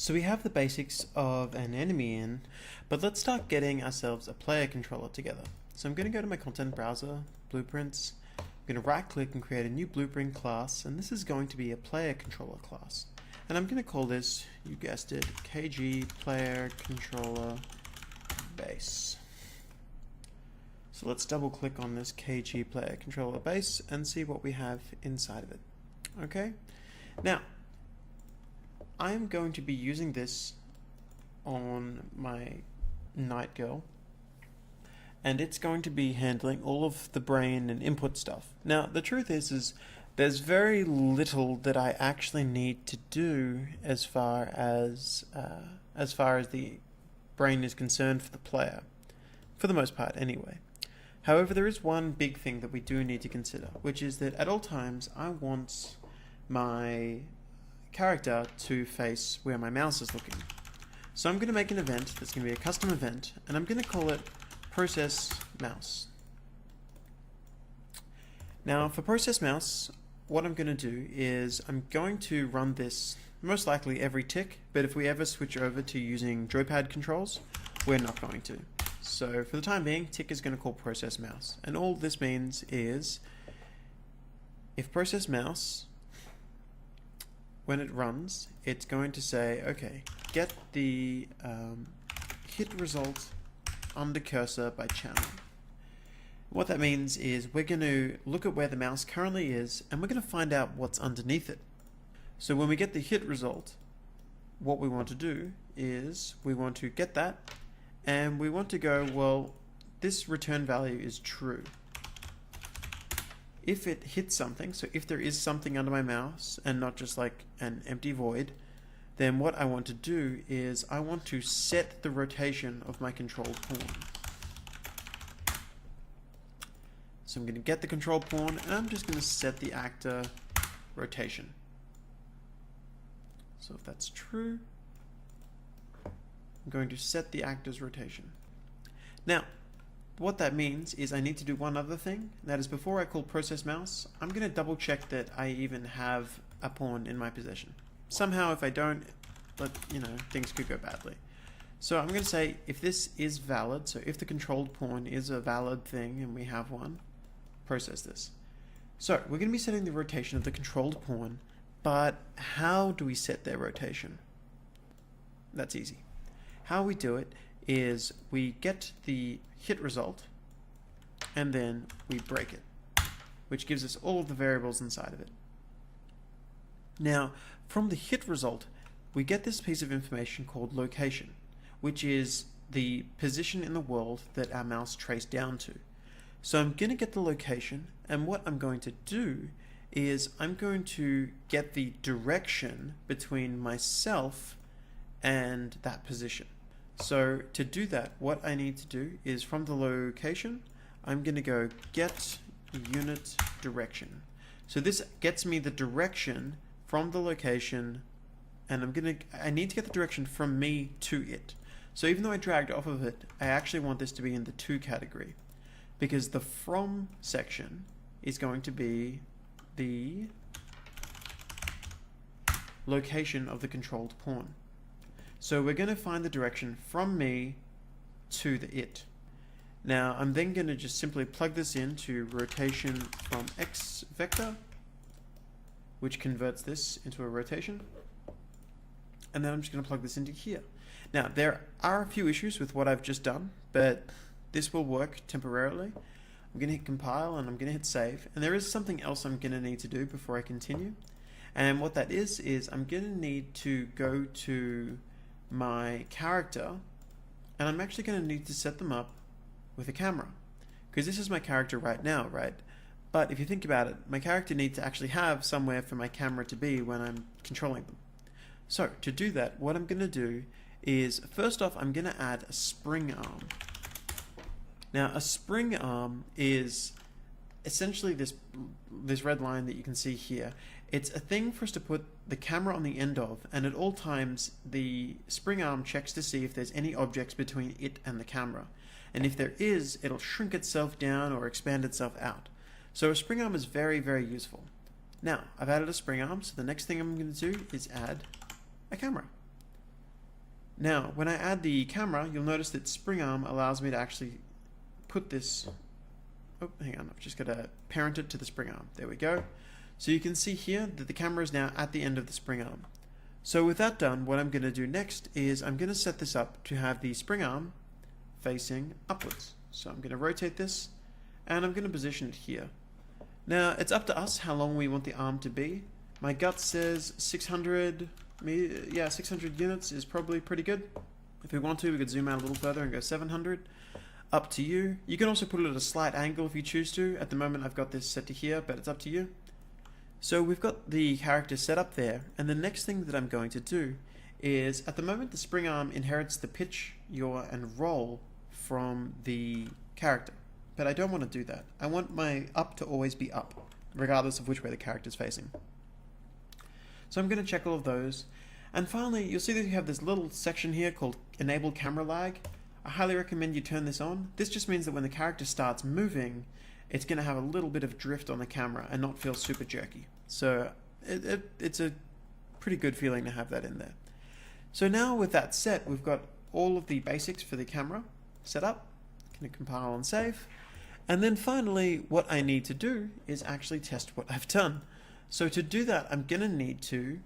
So we have the basics of an enemy in, but let's start getting ourselves a player controller together. So I'm going to go to my content browser, blueprints. I'm going to right click and create a new blueprint class, and this is going to be a player controller class. And I'm going to call this, you guessed it, KG player controller base. So let's double click on this KG player controller base and see what we have inside of it. Okay, now I'm going to be using this on my Night Girl, and it's going to be handling all of the brain and input stuff. Now the truth is there's very little that I actually need to do as far as the brain is concerned for the player, for the most part anyway. However, there is one big thing that we do need to consider, which is that at all times I want my character to face where my mouse is looking. So I'm going to make an event that's going to be a custom event, and I'm going to call it process mouse. Now for process mouse, what I'm going to do is I'm going to run this most likely every tick, but if we ever switch over to using joypad controls, we're not going to. So for the time being, tick is going to call process mouse, and all this means is if process mouse, when it runs, it's going to say, okay, get the hit result under cursor by channel. What that means is we're going to look at where the mouse currently is, and we're going to find out what's underneath it. So when we get the hit result, what we want to do is we want to get that, and we want to go, well, this return value is true. If it hits something, so if there is something under my mouse and not just like an empty void, then what I want to do is I want to set the rotation of my control pawn. So I'm going to get the control pawn, and I'm just going to set the actor rotation. So if that's true, I'm going to set the actor's rotation. Now, what that means is I need to do one other thing. That is, before I call process mouse, I'm going to double check that I even have a pawn in my possession. Somehow, if I don't, things could go badly. So I'm going to say if this is valid, so if the controlled pawn is a valid thing and we have one, process this. So we're going to be setting the rotation of the controlled pawn, but how do we set their rotation? That's easy. How we do it is we get the hit result and then we break it, which gives us all of the variables inside of it. Now, from the hit result, we get this piece of information called location, which is the position in the world that our mouse traced down to. So I'm going to get the location, and what I'm going to do is I'm going to get the direction between myself and that position. So to do that, what I need to do is from the location, I'm going to go get unit direction. So this gets me the direction from the location, and I need to get the direction from me to it. So even though I dragged off of it, I actually want this to be in the to category, because the from section is going to be the location of the controlled pawn. So we're going to find the direction from me to the it. Now I'm then going to just simply plug this into rotation from x vector, which converts this into a rotation. And then I'm just going to plug this into here. Now there are a few issues with what I've just done, but this will work temporarily. I'm going to hit compile and I'm going to hit save. And there is something else I'm going to need to do before I continue. And what that is I'm going to need to go to my character, and I'm actually going to need to set them up with a camera, because this is my character right now, right? But if you think about it, my character needs to actually have somewhere for my camera to be when I'm controlling them. So to do that, what I'm going to do is, first off, I'm going to add a spring arm. Now a spring arm is essentially this red line that you can see here. It's a thing for us to put the camera on the end of, and at all times the spring arm checks to see if there's any objects between it and the camera. And if there is, it'll shrink itself down or expand itself out. So a spring arm is very, very useful. Now, I've added a spring arm, so the next thing I'm going to do is add a camera. Now, when I add the camera, you'll notice that spring arm allows me to actually put this, oh, hang on, I've just got to parent it to the spring arm. There we go. So you can see here that the camera is now at the end of the spring arm. So with that done, what I'm going to do next is I'm going to set this up to have the spring arm facing upwards. So I'm going to rotate this and I'm going to position it here. Now it's up to us how long we want the arm to be. My gut says 600 units is probably pretty good. If we want to, we could zoom out a little further and go 700. Up to you. You can also put it at a slight angle if you choose to. At the moment I've got this set to here, but it's up to you. So we've got the character set up there, and the next thing that I'm going to do is, at the moment the spring arm inherits the pitch, yaw, and roll from the character. But I don't want to do that. I want my up to always be up, regardless of which way the character is facing. So I'm going to check all of those. And finally, you'll see that you have this little section here called Enable Camera Lag. I highly recommend you turn this on. This just means that when the character starts moving, it's going to have a little bit of drift on the camera and not feel super jerky. So it's a pretty good feeling to have that in there. So now with that set, we've got all of the basics for the camera set up. Going to compile and save. And then finally, what I need to do is actually test what I've done. So to do that, I'm going to need to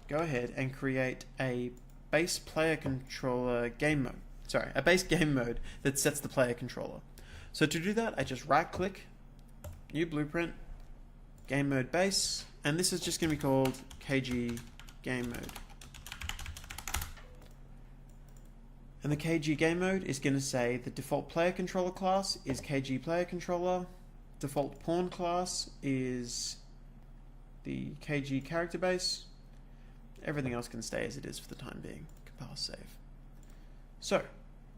go ahead and create a base player controller game mode. Sorry, a base game mode that sets the player controller. So to do that, I just right click, new blueprint, game mode base, and this is just going to be called KG game mode. And the KG game mode is going to say the default player controller class is KG player controller, default pawn class is the KG character base. Everything else can stay as it is for the time being. Compile save. So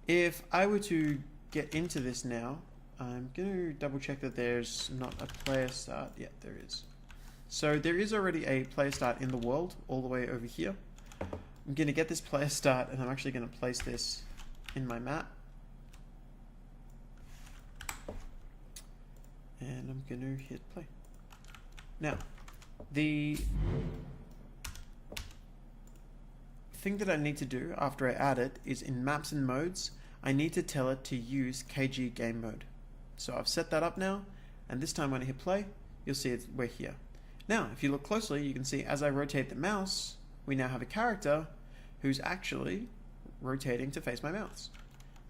if I were to get into this now, I'm going to double check that there's not a player start. Yeah, there is. So there is already a player start in the world all the way over here. I'm going to get this player start and I'm actually going to place this in my map. And I'm going to hit play. Now, the thing that I need to do after I add it is in maps and modes, I need to tell it to use KG game mode. So I've set that up now, and this time when I hit play, you'll see we're here. Now, if you look closely, you can see as I rotate the mouse, we now have a character who's actually rotating to face my mouse.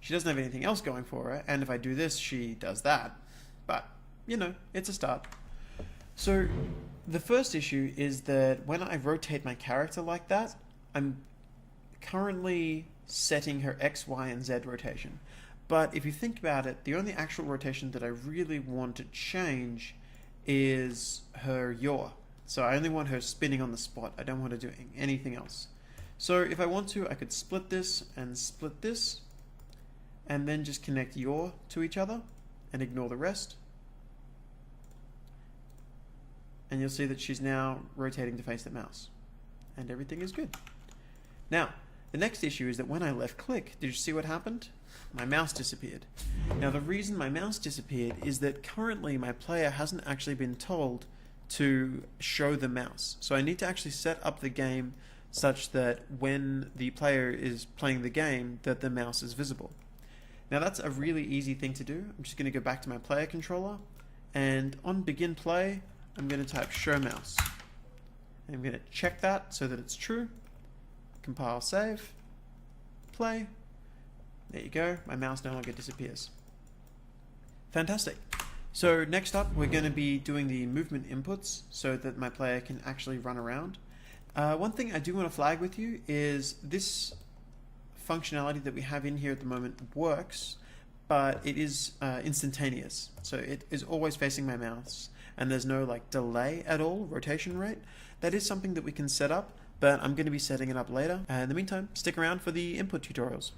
She doesn't have anything else going for her, and if I do this, she does that. But, you know, it's a start. So the first issue is that when I rotate my character like that, I'm currently setting her X, Y, and Z rotation. But if you think about it, the only actual rotation that I really want to change is her yaw. So I only want her spinning on the spot. I don't want her doing anything else. So if I want to, I could split this, and then just connect yaw to each other and ignore the rest. And you'll see that she's now rotating to face the mouse. And everything is good. Now, the next issue is that when I left click, did you see what happened? My mouse disappeared. Now the reason my mouse disappeared is that currently my player hasn't actually been told to show the mouse. So I need to actually set up the game such that when the player is playing the game, that the mouse is visible. Now that's a really easy thing to do. I'm just going to go back to my player controller, and on begin play, I'm going to type show mouse. And I'm going to check that so that it's true. Compile, save, play. There you go. My mouse no longer disappears. Fantastic. So next up, we're going to be doing the movement inputs so that my player can actually run around. One thing I do want to flag with you is this functionality that we have in here at the moment works, but it is instantaneous. So it is always facing my mouse, and there's no like delay at all, rotation rate. That is something that we can set up, but I'm going to be setting it up later. In the meantime, stick around for the input tutorials.